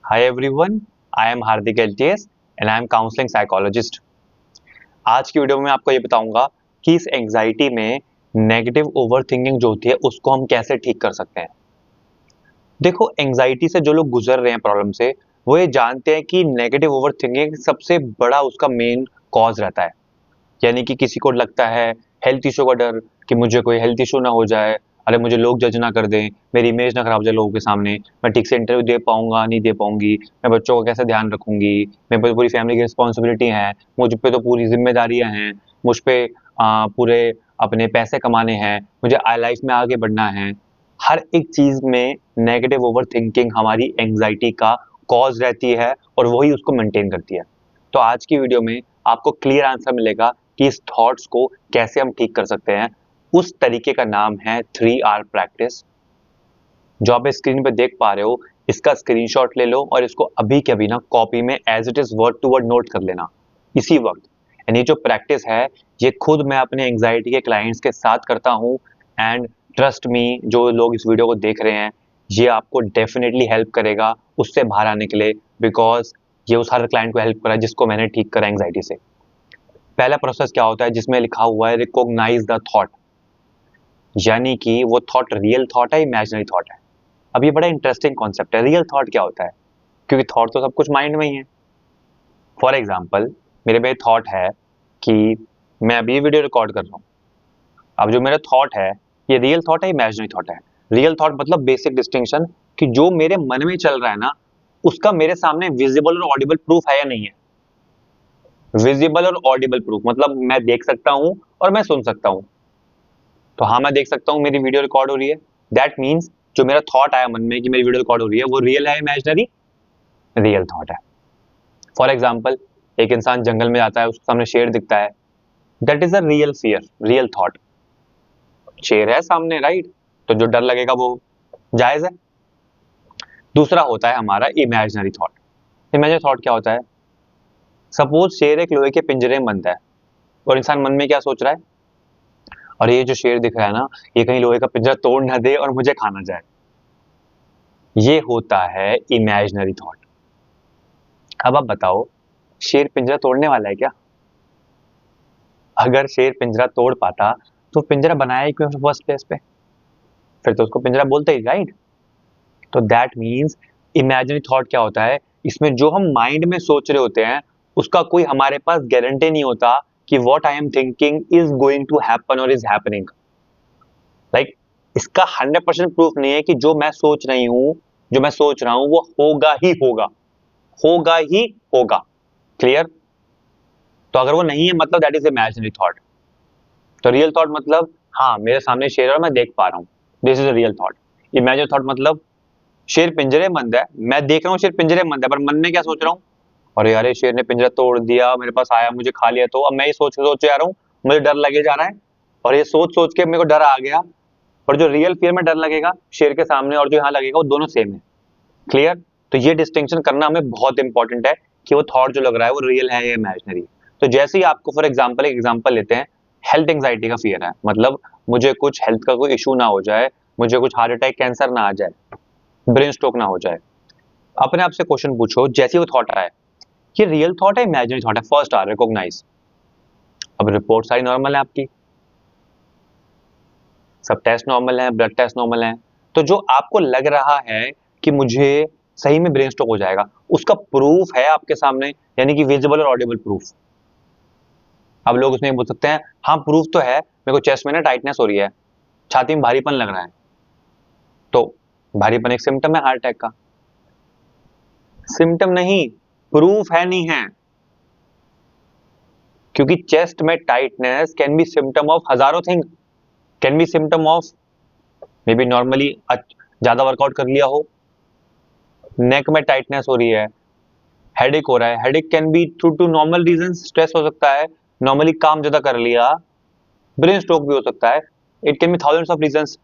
Hi everyone, I am Hardik LTS and I am counseling psychologist. आज की video में मैं आपको ये बताऊंगा कि इस एंजाइटी में नेगेटिव ओवरथिंकिंग जो होती है उसको हम कैसे ठीक कर सकते हैं। देखो, एंजाइटी से जो लोग गुजर रहे हैं प्रॉब्लम से, वो ये जानते हैं कि नेगेटिव ओवरथिंकिंग सबसे बड़ा उसका मेन कॉज रहता है। यानी कि किसी को लगता है हेल्थ इशू का डर कि मुझे कोई हेल्थ इशू ना हो जाए, अरे मुझे लोग जज ना कर दें, मेरी इमेज ना खराब हो जाए लोगों के सामने, मैं ठीक से इंटरव्यू दे पाऊंगा नहीं दे पाऊंगी, मैं बच्चों का कैसे ध्यान रखूंगी, मेरे पे तो पूरी फैमिली की रिस्पॉन्सिबिलिटी है, मुझ पे तो पूरी जिम्मेदारियां हैं, मुझ पे पूरे अपने पैसे कमाने हैं, मुझे लाइफ में आगे बढ़ना है। हर एक चीज में नेगेटिव ओवर थिंकिंग हमारी एंग्जाइटी का कॉज रहती है और वही उसको मेंटेन करती है। तो आज की वीडियो में आपको क्लियर आंसर मिलेगा कि इस थॉट्स को कैसे हम ठीक कर सकते हैं। उस तरीके का नाम है 3R प्रैक्टिस। जो आप स्क्रीन पे देख पा रहे हो, इसका स्क्रीनशॉट ले लो और इसको अभी के अभी ना कॉपी में as it is word to word note कर लेना इसी वक्त। एंड ये जो प्रैक्टिस है, ये खुद मैं अपने एंग्जाइटी के क्लाइंट्स के साथ करता हूँ। एंड ट्रस्ट मी, जो लोग इस वीडियो को देख रहे हैं, ये आपको डेफिनेटली हेल्प करेगा उससे बाहर आने के लिए, बिकॉज ये उस हर क्लाइंट को हेल्प करा जिसको मैंने ठीक करा एंग्जाइटी से। पहला प्रोसेस क्या होता है, जिसमें लिखा हुआ है रिकॉग्नाइज द थॉट, यानी कि वो थॉट रियल थॉट है इमेजिनरी थॉट है। अब ये बड़ा इंटरेस्टिंग कॉन्सेप्ट है, रियल थॉट क्या होता है, क्योंकि थॉट तो सब कुछ माइंड में ही है। फॉर एग्जाम्पल, मेरे में थॉट है कि मैं अभी वीडियो रिकॉर्ड कर रहा हूँ। अब जो मेरा थॉट है, ये रियल थॉट है इमेजिनरी थॉट है। रियल थॉट मतलब बेसिक डिस्टिंक्शन कि जो मेरे मन में चल रहा है ना, उसका मेरे सामने विजिबल और ऑडिबल प्रूफ है या नहीं है। विजिबल और ऑडिबल प्रूफ मतलब मैं देख सकता हूं और मैं सुन सकता हूं। तो हाँ, मैं देख सकता हूँ मेरी वीडियो रिकॉर्ड हो रही है। दैट मीन्स जो मेरा थॉट आया मन में कि मेरी वीडियो रिकॉर्ड हो रही है, वो रियल है इमेजिनरी, रियल थॉट है। फॉर एग्जाम्पल, एक इंसान जंगल में जाता है, उसके सामने शेर दिखता है, that is a real fear, real thought. शेर है सामने, राइट, तो जो डर लगेगा वो जायज है। दूसरा होता है हमारा इमेजिनरी थॉट। इमेजिनरी थॉट क्या होता है, सपोज शेर एक लोहे के पिंजरे में बंद है और इंसान मन में क्या सोच रहा है, और ये जो शेर दिख रहा है ना, ये कहीं लोहे का पिंजरा तोड़ ना दे और मुझे खा ना जाए। ये होता है इमेजिनरी थॉट। अब आप बताओ, शेर पिंजरा तोड़ने वाला है क्या? अगर शेर पिंजरा तोड़ पाता तो पिंजरा बनाया ही क्यों फर्स्ट प्लेस पे? फिर तो उसको पिंजरा बोलते ही, राइट। तो दैट मीन्स इमेजिनरी थॉट क्या होता है, इसमें जो हम माइंड में सोच रहे होते हैं, उसका कोई हमारे पास गारंटी नहीं होता कि what I am thinking is going to happen और इज हैपनिंग। लाइक, इसका 100% प्रूफ नहीं है कि जो मैं सोच रही हूं, जो मैं सोच रहा हूं वो होगा ही होगा, होगा ही होगा। क्लियर? तो अगर वो नहीं है मतलब दैट इज इमेजिनरी थॉट। तो रियल थॉट मतलब, हाँ मेरे सामने शेर है और मैं देख पा रहा हूँ, this is a real thought. Imaginary thought मतलब शेर पिंजरे में बंद है, मैं देख रहा हूँ शेर पिंजरे में बंद है, पर मन में क्या सोच रहा हूँ, अरे यार ये शेर ने पिंजरा तोड़ दिया, मेरे पास आया, मुझे खा लिया, तो अब मैं ये सोच जा रहा हूँ, मुझे डर लगे जा रहा है, और ये सोच सोच के मेरे को डर आ गया। और जो रियल फियर में डर लगेगा शेर के सामने और जो यहाँ लगेगा वो दोनों सेम है। क्लियर? तो ये डिस्टिंक्शन करना हमें बहुत इंपॉर्टेंट है कि वो थॉट जो लग रहा है वो रियल है या इमेजिनरी। तो जैसे ही आपको फॉर एग्जाम्पल एक एग्जाम्पल लेते हैं, हेल्थ एंग्जाइटी का फियर है, मतलब मुझे कुछ हेल्थ का कोई इशू ना हो जाए, मुझे कुछ हार्ट अटैक कैंसर ना आ जाए, ब्रेन स्ट्रोक ना हो जाए। अपने आप से क्वेश्चन पूछो, जैसे वो थॉट आए, ये रियल थॉट है इमेजिनरी थॉट है? First are recognise. अब रिपोर्ट सारी नॉर्मल है आपकी, सब टेस्ट नॉर्मल है, ब्लड टेस्ट नॉर्मल है, तो जो आपको लग रहा है कि मुझे सही में ब्रेन स्ट्रोक हो जाएगा, उसका प्रूफ है आपके सामने, यानी कि विजिबल और ऑडिबल प्रूफ। अब लोग उसमें बोल सकते हैं, हाँ प्रूफ तो है, मेरे को चेस्ट में ना टाइटनेस हो रही है, छाती में भारीपन लग रहा है, तो भारीपन एक सिम्टम है हार्ट अटैक का। सिम्टम नहीं, प्रूफ है नहीं है, क्योंकि चेस्ट में tightness can be symptom of हजारों thing. Can be symptom of may be normally ज्यादा वर्कआउट कर लिया हो, नेक में टाइटनेस हो रही है, हेडेक हो रहा है, headache can be through to normal reason, stress हो सकता है, नॉर्मली काम ज्यादा कर लिया, ब्रेन स्ट्रोक भी हो सकता है, it can be thousands of reasons.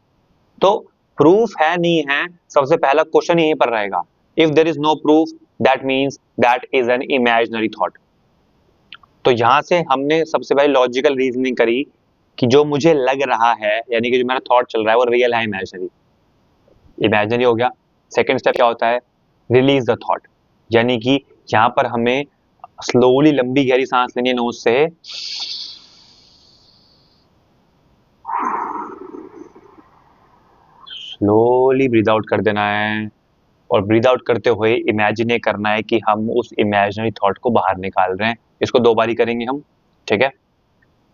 तो प्रूफ है नहीं है, सबसे पहला क्वेश्चन यहीं पर रहेगा। If there is no proof, that means that is an imaginary thought. तो यहां से हमने सबसे पहले लॉजिकल रीजनिंग करी कि जो मुझे लग रहा है, यानी कि जो मेरा थॉट चल रहा है वो रियल है इमेजिनरी। इमेजिनरी हो गया। सेकंड स्टेप क्या होता है, रिलीज द थॉट, यानी कि यहां पर हमें स्लोली लंबी गहरी सांस लेनी है नोज से, स्लोली ब्रीद आउट कर देना है, और ब्रीद आउट करते हुए इमेजिन करना है कि हम उस इमेजिनरी थॉट को बाहर निकाल रहे हैं। इसको 2 बारी करेंगे हम, ठीक है।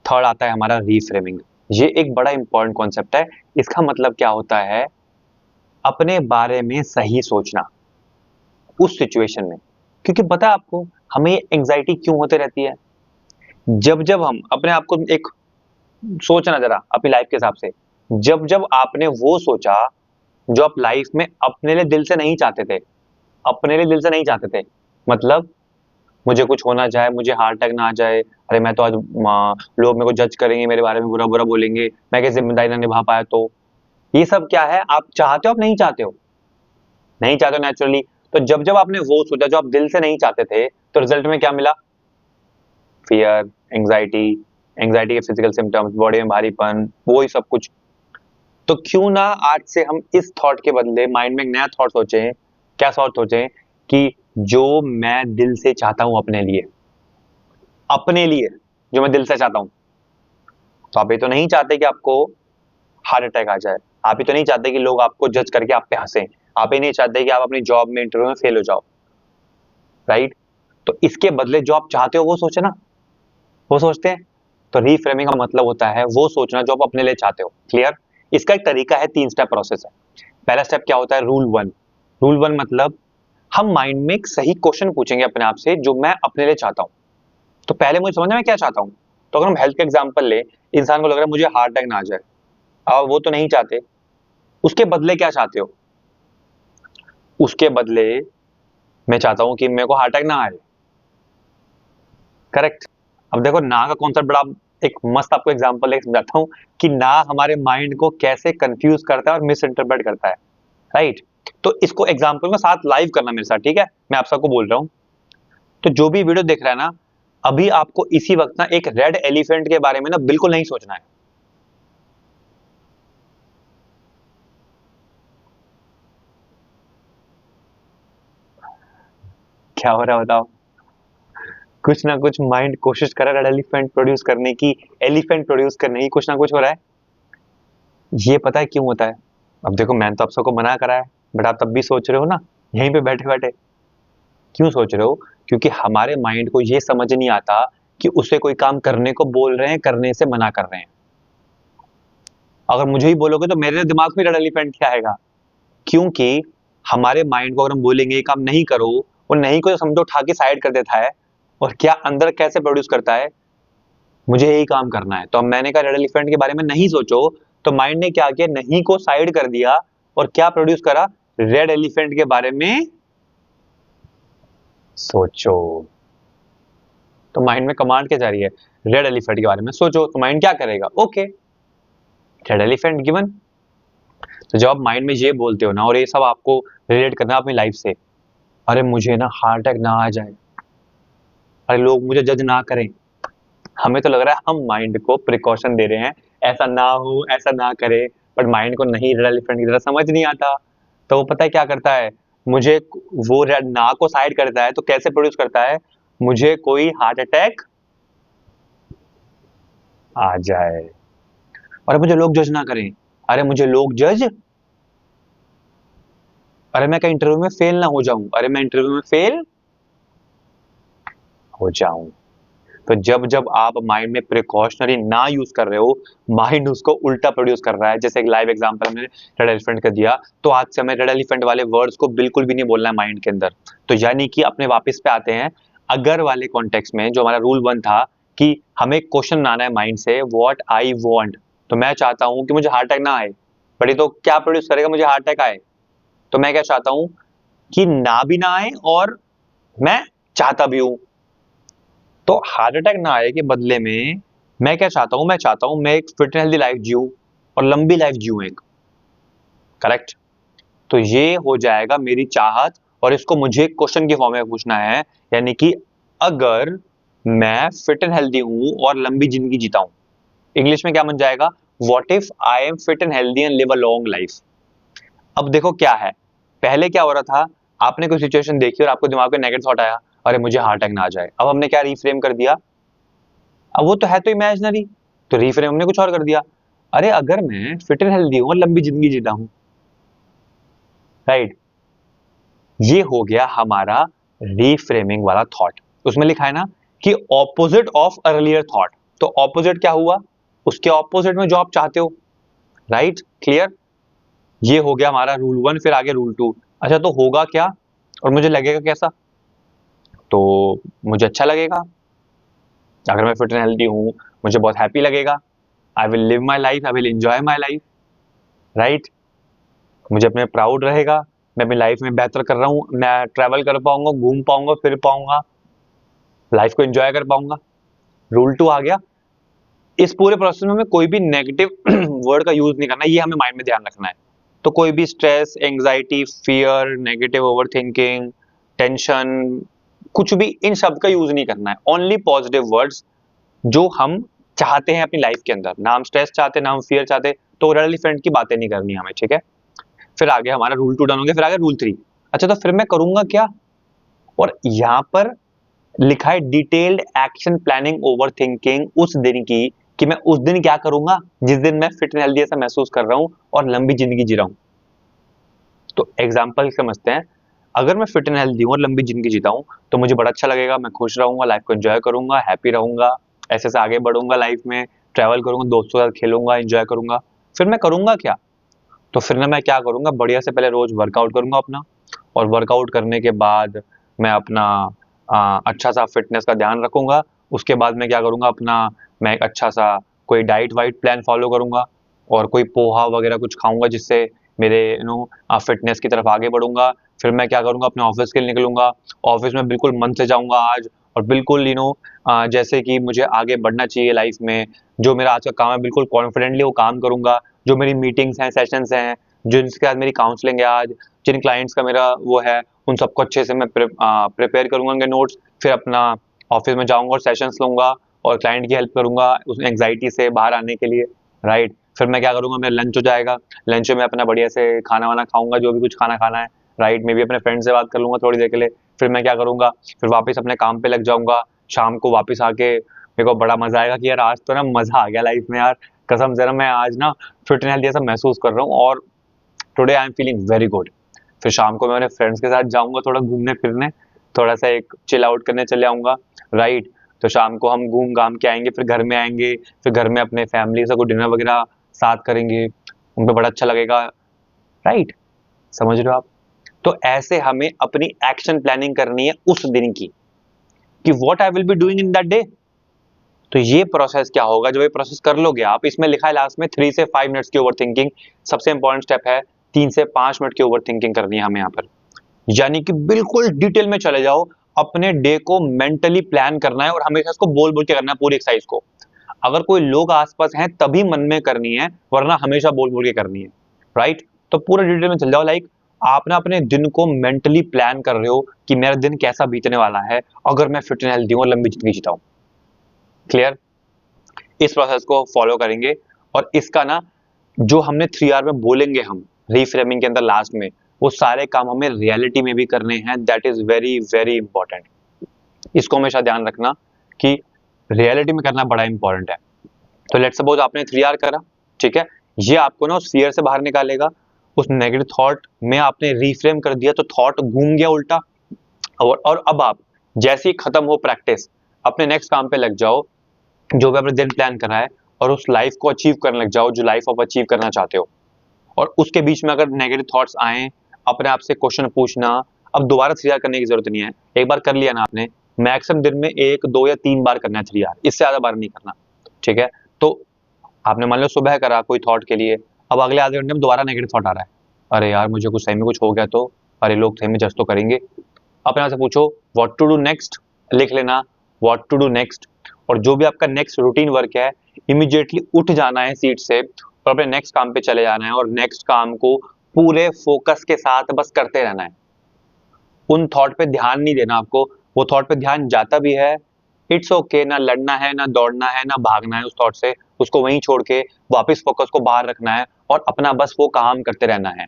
थर्ड आता है हमारा रीफ्रेमिंग। ये एक बड़ा इंपॉर्टेंट कॉन्सेप्ट है। इसका मतलब क्या होता है, अपने बारे में सही सोचना उस सिचुएशन में। क्योंकि पता है आपको हमें एंजाइटी क्यों होती रहती है, जब जब हम अपने आप को एक सोचना जरा अपनी लाइफ के हिसाब से, जब जब आपने वो सोचा जो आप लाइफ में अपने लिए दिल से नहीं चाहते थे, अपने लिए दिल से नहीं चाहते थे, मतलब मुझे कुछ होना चाहे, मुझे हार्ट अटैक ना आ जाए, अरे मैं तो आज लोग मेरे को जज करेंगे, मेरे बारे में बुरा बुरा बोलेंगे, मैं कैसे जिम्मेदारी ना निभा पाया, तो ये सब क्या है, आप चाहते हो आप नहीं चाहते हो, नहीं चाहते हो नेचुरली। तो जब जब आपने वो सोचा जो आप दिल से नहीं चाहते थे, तो रिजल्ट में क्या मिला, फियर, एंग्जाइटी, एंग्जाइटी के फिजिकल सिम्टम्स, बॉडी में भारीपन, वो ही सब कुछ। तो क्यों ना आज से हम इस थॉट के बदले माइंड में एक नया थॉट सोचें। क्या थॉट सोचें कि जो मैं दिल से चाहता हूं अपने लिए, अपने लिए जो मैं दिल से चाहता हूं। तो आप ये तो नहीं चाहते कि आपको हार्ट अटैक आ जाए, आप ये तो नहीं चाहते कि लोग आपको जज करके आप पे हंसें, आप ये नहीं चाहते कि आप अपनी जॉब में इंटरव्यू में फेल हो जाओ, राइट। तो इसके बदले जो आप चाहते हो वो सोचे ना, वो सोचते हैं। तो रीफ्रेमिंग का मतलब होता है वो सोचना जो आप अपने लिए चाहते हो। क्लियर। इसका एक तरीका है, 3 स्टेप प्रोसेस है। पहला स्टेप क्या होता है, रूल 1। रूल 1 मतलब हम माइंड में एक सही क्वेश्चन पूछेंगे अपने आप से जो मैं अपने लिए चाहता हूं। तो पहले मुझे समझना मैं क्या चाहता हूं। तो अगर हम हेल्थ का एग्जांपल ले, इंसान को लग रहा है मुझे हार्ट अटैक ना आ जाए, अब वो तो नहीं चाहते, उसके बदले क्या चाहते हो, उसके बदले मैं चाहता हूं कि मेरे को हार्ट अटैक ना आए, करेक्ट। अब देखो ना का कॉन्सेप्ट बड़ा, एक मस्त आपको एग्जांपल एक समझाता हूं कि ना हमारे माइंड को कैसे कंफ्यूज करता है और मिस इंटरप्रेट करता है, राइट। तो इसको एग्जांपल में साथ लाइव करना मेरे साथ, ठीक है, मैं आप सबको बोल रहा हूं। तो जो भी वीडियो देख रहा है ना, अभी आपको इसी वक्त ना एक रेड एलिफेंट के बारे में ना बिल्कुल नहीं सोचना है। क्या हो रहा है बताओ, कुछ ना कुछ माइंड कोशिश कर रहा है रेड एलिफेंट प्रोड्यूस करने की, एलिफेंट प्रोड्यूस करने की, कुछ ना कुछ हो रहा है। ये पता है क्यों होता है, अब देखो मैंने तो आप सबको मना करा है, बट आप तब भी सोच रहे हो ना, यहीं पे बैठे बैठे। क्यों सोच रहे हो, क्योंकि हमारे माइंड को ये समझ नहीं आता कि उसे कोई काम करने को बोल रहे हैं, करने से मना कर रहे हैं। अगर मुझे ही बोलोगे तो मेरे दिमाग में रेड एलिफेंट क्या आएगा, क्योंकि हमारे माइंड को अगर हम बोलेंगे ये काम नहीं करो, वो नहीं को समझो उठा के साइड कर देता है, और क्या अंदर कैसे प्रोड्यूस करता है, मुझे यही काम करना है। तो अब मैंने कहा रेड एलिफेंट के बारे में नहीं सोचो, तो माइंड ने क्या किया, नहीं को साइड कर दिया, और क्या प्रोड्यूस करा, रेड एलिफेंट के बारे में सोचो। तो माइंड में कमांड क्या जा रही है, रेड एलिफेंट के बारे में सोचो, तो माइंड क्या करेगा, ओके रेड एलिफेंट गिवन। तो जब आप माइंड में ये बोलते हो ना, और ये सब आपको रिलेट करना है अपनी लाइफ से, अरे मुझे ना हार्ट अटैक ना आ जाए, अरे लोग मुझे जज ना करें, हमें तो लग रहा है हम माइंड को प्रिकॉशन दे रहे हैं, ऐसा ना हो, ऐसा ना करे। बट माइंड को नहीं रेड एलिफेंट की तरह समझ नहीं आता। तो वो पता है क्या करता है, मुझे वो रेड ना को साइड करता है, तो कैसे प्रोड्यूस करता है, मुझे कोई हार्ट अटैक आ जाए, अरे मुझे लोग जज ना करें, अरे मुझे लोग जज, अरे मैं कहीं इंटरव्यू में फेल ना हो जाऊं, अरे मैं इंटरव्यू में फेल हो जाऊं। तो जब जब आप माइंड में प्रिकॉशनरी ना यूज कर रहे हो, माइंड उसको उल्टा प्रोड्यूस कर रहा है। जैसे एक लाइव एग्जांपल हमने रेड एलिफेंट का दिया, तो आज से हमें रेड एलिफेंट वाले वर्ड्स को बिल्कुल भी नहीं बोलना है माइंड के अंदर। तो यानी कि अपने वापस पे आते हैं, अगर वाले कॉन्टेक्स्ट में जो हमारा रूल 1 था कि हमें क्वेश्चन आना है माइंड से, व्हाट आई वांट। तो मैं चाहता हूं कि मुझे हार्ट अटैक ना आए, बट ये तो क्या प्रोड्यूस करेगा, मुझे हार्ट अटैक आए। तो मैं क्या चाहता हूं कि ना भी ना आए, और मैं चाहता भी हूं। तो हार्ट अटैक ना आए के बदले में मैं क्या चाहता हूं, मैं चाहता हूं मैं एक फिट एंड हेल्दी लाइफ जीऊं, और लंबी लाइफ जीऊं एक, करेक्ट। तो ये हो जाएगा मेरी चाहत, और इसको मुझे क्वेश्चन के फॉर्म में पूछना है, यानी कि अगर मैं फिट एंड हेल्दी हूं और लंबी जिंदगी जीता हूं, इंग्लिश में क्या बन जाएगा, what if I am fit and healthy and live a long life. अब देखो क्या है, पहले क्या हो रहा था, आपने कोई सिचुएशन देखी और आपको दिमाग में नेगेटिव थॉट आया, अरे मुझे हार्ट अटैक ना आ जाए। अब हमने क्या रीफ्रेम कर दिया, अब वो तो है तो इमेजिनरी, तो रीफ्रेम हमने कुछ और कर दिया, अरे अगर मैं फिट एंड हेल्दी हूं और लंबी जिंदगी जीता हूं, राइट। ये हो गया हमारा रीफ्रेमिंग वाला थॉट। उसमें लिखा है ना कि ऑपोजिट ऑफ अर्लियर थॉट, तो ऑपोजिट क्या हुआ, उसके ऑपोजिट में जो आप चाहते हो, राइट, क्लियर। ये हो गया हमारा रूल 1, फिर आगे रूल 2। अच्छा तो होगा क्या और मुझे लगेगा कैसा, तो मुझे अच्छा लगेगा, अगर मैं फिट एंड हेल्दी हूं मुझे बहुत हैप्पी लगेगा, I will live my life, I will enjoy my life, right. मुझे अपने प्राउड रहेगा, मैं अपनी लाइफ में बेहतर कर रहा हूँ, मैं ट्रैवल कर पाऊंगा, घूम पाऊंगा, फिर पाऊंगा, लाइफ को एंजॉय कर पाऊंगा। रूल 2 आ गया, इस पूरे प्रोसेस में हमें कोई भी नेगेटिव वर्ड का यूज नहीं करना, ये हमें माइंड में ध्यान रखना है। तो कोई भी stress, anxiety, fear, negative over thinking, tension, कुछ भी इन शब्द का यूज नहीं करना है, ओनली पॉजिटिव वर्ड्स जो हम चाहते हैं अपनी लाइफ के अंदर, ना हम स्ट्रेस चाहते, ना हम फियर चाहते, तो रेलिफेंट की बातें नहीं करनी हमें, ठीक है। फिर आगे हमारा रूल 2 डन हो गया, फिर आगे रूल 3। अच्छा तो फिर मैं करूंगा क्या, और यहाँ पर लिखा है detailed action planning over thinking उस दिन की, कि मैं उस दिन क्या करूंगा जिस दिन मैं फिट एंड हेल्दी ऐसा महसूस कर रहा हूं और लंबी जिंदगी जी रहा हूं। तो एग्जांपल समझते हैं, अगर मैं फिट एंड हेल्दी हूं और लंबी जिंदगी जीता हूं तो मुझे बड़ा अच्छा लगेगा, मैं खुश रहूंगा, लाइफ को एंजॉय करूंगा, हैप्पी रहूंगा, ऐसे से आगे बढ़ूंगा लाइफ में, ट्रैवल करूंगा, दोस्तों के साथ खेलूंगा, एंजॉय करूंगा। फिर मैं करूंगा क्या, तो फिर ना मैं क्या करूंगा, बढ़िया से पहले रोज वर्कआउट करूंगा अपना, और वर्कआउट करने के बाद मैं अपना अच्छा सा फिटनेस का ध्यान रखूंगा। उसके बाद मैं क्या करूंगा, अपना मैं एक अच्छा सा कोई डाइट वाइट प्लान फॉलो करूंगा, और कोई पोहा वगैरह कुछ खाऊंगा जिससे मेरे फिटनेस की तरफ आगे बढ़ूंगा। फिर मैं क्या करूंगा, अपने ऑफिस के लिए निकलूंगा, ऑफिस में बिल्कुल मन से जाऊंगा आज, और बिल्कुल जैसे कि मुझे आगे बढ़ना चाहिए लाइफ में, जो मेरा आज का काम है बिल्कुल कॉन्फिडेंटली वो काम करूंगा, जो मेरी मीटिंग्स हैं, सेशंस हैं, जिनके साथ मेरी काउंसलिंग है आज, जिन क्लाइंट्स का मेरा वो है, उन सबको अच्छे से मैं प्रिपेयर करूंगा उनके नोट्स, फिर अपना ऑफिस में जाऊंगा और सेशंस लूंगा और क्लाइंट की हेल्प करूंगा उस एंग्जाइटी से बाहर आने के लिए, राइट। फिर मैं क्या करूंगा, मेरा लंच हो जाएगा, लंच में अपना बढ़िया से खाना वाना खाऊंगा, जो भी कुछ खाना खाना है, राइट। मैं भी अपने फ्रेंड से बात कर लूंगा थोड़ी देर के लिए। फिर मैं क्या करूंगा, फिर वापस अपने काम पे लग जाऊंगा, शाम को वापस आके मेरे को बड़ा मजा आएगा कि यार आज तो ना मजा आ गया लाइफ में यार, कसम से ना मैं आज ना फिट एंड हेल्दी ऐसा महसूस कर रहा हूँ, और today I am feeling very good. फिर शाम को मैं अपने फ्रेंड्स के साथ जाऊंगा थोड़ा घूमने फिरने, थोड़ा सा एक चिल आउट करने चले आऊंगा, राइट। तो शाम को हम घूम घाम के आएंगे, फिर घर में आएंगे, फिर घर में अपने फैमिली से कोई डिनर वगैरह साथ करेंगे, उन पे बड़ा अच्छा लगेगा, राइट। समझ रहे हो आप। तो ऐसे हमें अपनी एक्शन प्लानिंग करनी है उस दिन की, कि what I will be doing in that day. तो ये प्रोसेस क्या होगा, जब ये प्रोसेस कर लोगे आप, इसमें लिखा है लास्ट में 3 से 5 मिनट्स की ओवर थिंकिंग, सबसे इंपॉर्टेंट स्टेप है, 3 से 5 मिनट की ओवर थिंकिंग करनी है हमें यहाँ पर, यानी कि बिल्कुल डिटेल में चले जाओ, अपने डे को मेंटली प्लान करना है, और हमेशा इसको बोल बोल के करना है पूरी एक्सरसाइज को। अगर कोई लोग आसपास हैं तभी मन में करनी है, वरना हमेशा बोल बोल के करनी है, राइट। तो पूरे डिटेल में चल जाओ, लाइक आप ना अपने दिन को मेंटली प्लान कर रहे हो कि मेरा दिन कैसा बीतने वाला है अगर मैं फिट एंड हेल्दी हूं और लंबी जिंदगी जीता हूं, क्लियर। इस प्रोसेस को फॉलो करेंगे, और इसका ना जो हमने 3R में बोलेंगे हम रीफ्रेमिंग के अंदर लास्ट में, वो सारे काम हमें रियलिटी में भी करने हैं, that is very very important. इसको हमेशा ध्यान रखना कि रियलिटी में करना बड़ा इंपॉर्टेंट है। तो लेट्स सपोज आपने 3R करा, ठीक है, ये आपको ना उस फियर से बाहर निकालेगा, उस नेगेटिव थॉट में आपने रीफ्रेम कर दिया तो थॉट घूम गया उल्टा, और अब आप जैसे ही खत्म हो प्रैक्टिस, अपने नेक्स्ट काम पे लग जाओ, जो भी आपने दिन प्लान करा है, और उस लाइफ को अचीव करने लग जाओ जो लाइफ आप अचीव करना चाहते हो। और उसके बीच में अगर नेगेटिव थॉट्स आए, अपने आप से क्वेश्चन पूछना, अब दोबारा 3R करने की जरूरत नहीं है, एक बार कर लिया ना आपने, मैक्सिमम दिन में 1 2 या 3 बार करना है 3R, इससे ज्यादा बार नहीं करना, ठीक है। तो आपने मान लो सुबह करा कोई थॉट के लिए, अब अगले आधे घंटे में दोबारा नेगेटिव थॉट आ रहा है, अरे यार मुझे कुछ सही में कुछ हो गया तो, अरे लोग सही में जज तो करेंगे, अपने आप से पूछो व्हाट टू डू नेक्स्ट, लिख लेना व्हाट टू डू नेक्स्ट, और जो भी आपका नेक्स्ट रूटीन वर्क है, इमीडिएटली उठ जाना है सीट से और अपने नेक्स्ट काम पे चले जाना है, और नेक्स्ट काम को पूरे फोकस के साथ बस करते रहना है, उन थॉट पे ध्यान नहीं देना आपको। वो थॉट पे ध्यान जाता भी है, इट्स ओके, ना लड़ना है, ना दौड़ना है, ना भागना है उस थॉट से, उसको वहीं छोड़ के वापस फोकस को बाहर रखना है और अपना बस वो काम करते रहना है,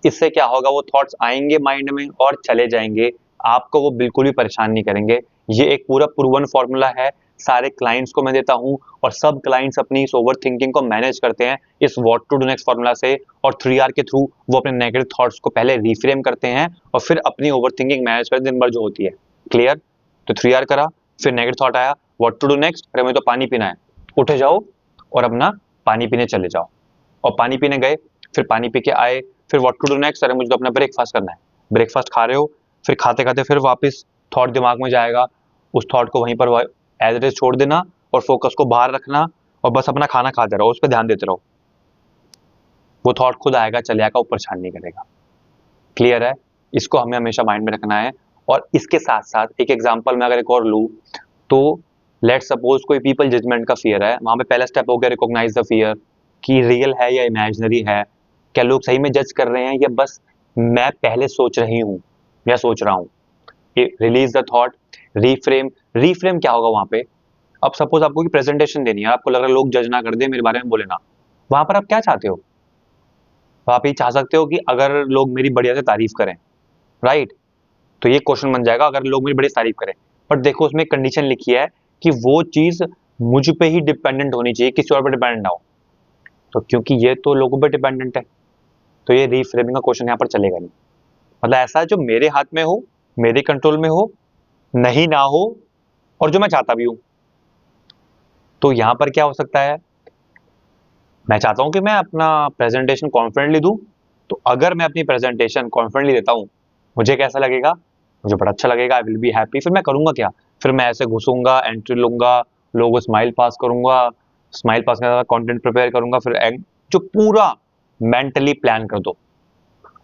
इससे क्या होगा, वो थॉट्स आएंगे माइंड में और चले जाएंगे, आपको वो बिल्कुल भी परेशान नहीं करेंगे। ये एक पूरा प्रूवन फॉर्मूला है, सारे क्लाइंट्स को मैं देता हूँ और सब क्लाइंट्स अपनी इस ओवर थिंकिंग को मैनेज करते हैं इस what to do next formula से, और 3R के थ्रू वो अपने नेगेटिव थॉट्स को पहले रिफ्रेम करते हैं और फिर अपनी ओवर थिंकिंग मैनेज करते दिन भर जो होती है। क्लियर? तो 3R करा, फिर नेगेटिव थॉट आया, व्हाट टू डू नेक्स्ट, अरे मुझे तो पानी पीना है, उठे जाओ और अपना पानी पीने चले जाओ, और पानी पीने गए, फिर पानी पी के आए, फिर व्हाट टू डू नेक्स्ट, अरे मुझे तो अपना ब्रेकफास्ट करना है, ब्रेकफास्ट खा रहे हो, फिर खाते खाते फिर वापस थॉट दिमाग में जाएगा, उस थॉट को वहीं पर एज इट इज छोड़ देना और फोकस को बाहर रखना और बस अपना खाना खाते रहो, उस पर ध्यान देते रहो, वो थॉट खुद आएगा चले आएगा, वो परेशान नहीं करेगा। क्लियर है? इसको हमें हमेशा माइंड में रखना है। और इसके साथ साथ एक एग्जांपल मैं अगर एक और लूँ तो लेट सपोज कोई पीपल जजमेंट का फियर है, वहां पे पहला स्टेप हो गया रिकॉग्नाइज द फियर कि रियल है या इमेजिनरी है, क्या लोग सही में जज कर रहे हैं या बस मैं पहले सोच रही हूँ या सोच रहा हूँ। Release the thought, reframe. Reframe क्या होगा वहां पे, अब सपोज आपको की प्रेजेंटेशन देनी है, आपको लग रहा है लोग जज ना कर दे मेरे बारे में बोले ना, वहां पर आप क्या चाहते हो, आप ये चाह सकते हो कि अगर लोग मेरी बढ़िया से तारीफ करें, राइट? तो ये क्वेश्चन बन जाएगा, अगर लोग मेरी बड़ी तारीफ करें, बट देखो उसमें कंडीशन लिखी है कि वो चीज मुझ पे ही डिपेंडेंट होनी चाहिए, किसी और पे डिपेंडेंट ना हो। तो क्योंकि ये तो लोगों पे डिपेंडेंट है, तो ये रीफ्रेमिंग का क्वेश्चन यहाँ पर चलेगा नहीं। मतलब ऐसा है जो मेरे हाथ में हो, मेरे कंट्रोल में हो, नहीं ना हो, और जो मैं चाहता भी हूं। तो यहां पर क्या हो सकता है, मैं चाहता हूं कि मैं अपना प्रेजेंटेशन कॉन्फिडेंटली दूं, तो अगर मैं अपनी प्रेजेंटेशन कॉन्फिडेंटली देता हूं, मुझे कैसा लगेगा, मुझे बड़ा अच्छा लगेगा, आई विल बी हैप्पी। फिर मैं करूंगा क्या, फिर मैं ऐसे घुसूंगा, एंट्री लूंगा, लोगों को स्माइल पास करूंगा, स्माइल पास करने के बाद कंटेंट प्रिपेयर करूंगा, फिर जो पूरा मेंटली प्लान कर दो,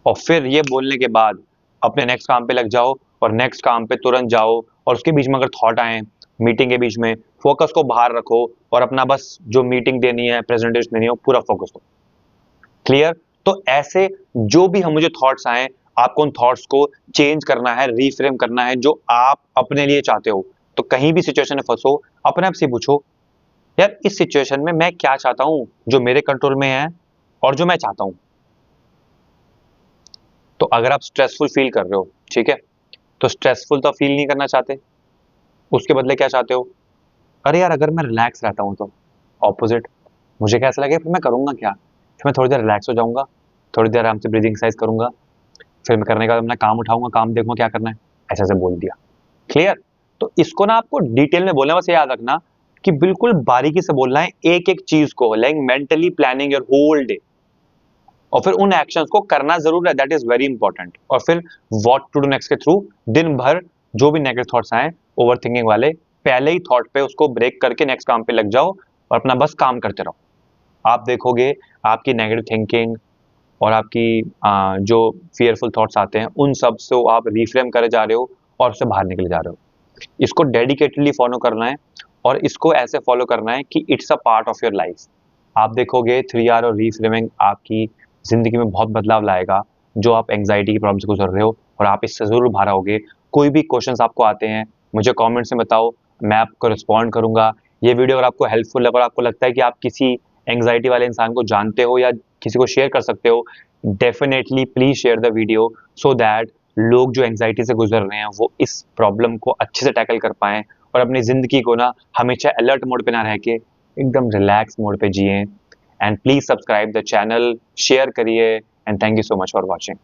और फिर ये बोलने के बाद अपने नेक्स्ट काम पे लग जाओ और नेक्स्ट काम पे तुरंत जाओ, और उसके बीच में अगर थॉट आए मीटिंग के बीच में, फोकस को बाहर रखो और अपना बस जो मीटिंग देनी है, प्रेजेंटेशन देनी है, पूरा फोकस दो। क्लियर? तो ऐसे जो भी हम मुझे थॉट्स आए, आपको उन थॉट्स को चेंज करना है, रीफ्रेम करना है जो आप अपने लिए चाहते हो। तो कहीं भी सिचुएशन में फंसो, अपने आप से पूछो, यार इस सिचुएशन में मैं क्या चाहता हूं जो मेरे कंट्रोल में है और जो मैं चाहता हूं। तो अगर आप स्ट्रेसफुल फील कर रहे हो, ठीक है, तो स्ट्रेसफुल तो फील नहीं करना चाहते, उसके बदले क्या चाहते हो, अरे यार अगर मैं रिलैक्स रहता हूं तो ऑपोजिट, मुझे कैसा लगे, फिर मैं करूंगा क्या, फिर मैं थोड़ी देर रिलैक्स हो जाऊंगा, थोड़ी देर आराम से ब्रीदिंग एक्सरसाइज करूंगा, फिर मैं करने के बाद अपना काम उठाऊंगा, काम देखूंगा क्या करना है, ऐसे ऐसे बोल दिया। क्लियर? तो इसको ना आपको डिटेल में बोलना, बस याद रखना कि बिल्कुल बारीकी से बोलना है, एक एक चीज को, like mentally planning your whole day, और फिर उन एक्शंस को करना जरूर है, दैट इज वेरी इंपॉर्टेंट। और फिर व्हाट टू डू नेक्स्ट के थ्रू दिन भर जो भी नेगेटिव थॉट्स आए ओवर थिंकिंग वाले, पहले ही थॉट पे उसको ब्रेक करके नेक्स्ट काम पे लग जाओ और अपना बस काम करते रहो। आप देखोगे आपकी नेगेटिव थिंकिंग और आपकी जो फियरफुल थॉट्स आते हैं उन सब से आप रिफ्रेम करे जा रहे हो और उससे बाहर निकले जा रहे हो। इसको डेडिकेटेडली फॉलो करना है और इसको ऐसे फॉलो करना है कि it's a part of your life. आप देखोगे 3R और रिफ्रेमिंग आपकी जिंदगी में बहुत बदलाव लाएगा। जो आप एंग्जाइटी की प्रॉब्लम से गुजर रहे हो और आप इससे जरूर बाहर आओगे। कोई भी क्वेश्चंस आपको आते हैं मुझे कमेंट्स में बताओ, मैं आपको रिस्पॉन्ड करूंगा। ये वीडियो अगर आपको हेल्पफुल लगा और आपको लगता है कि आप किसी एंग्जाइटी वाले इंसान को जानते हो या किसी को शेयर कर सकते हो, definitely please share the video so that लोग जो एंग्जाइटी से गुजर रहे हैं वो इस प्रॉब्लम को अच्छे से टैकल कर पाएं और अपनी जिंदगी को ना हमेशा अलर्ट मोड पे ना रह के एकदम रिलैक्स मोड पे जिए। And please subscribe the channel, share करिए, and thank you so much for watching.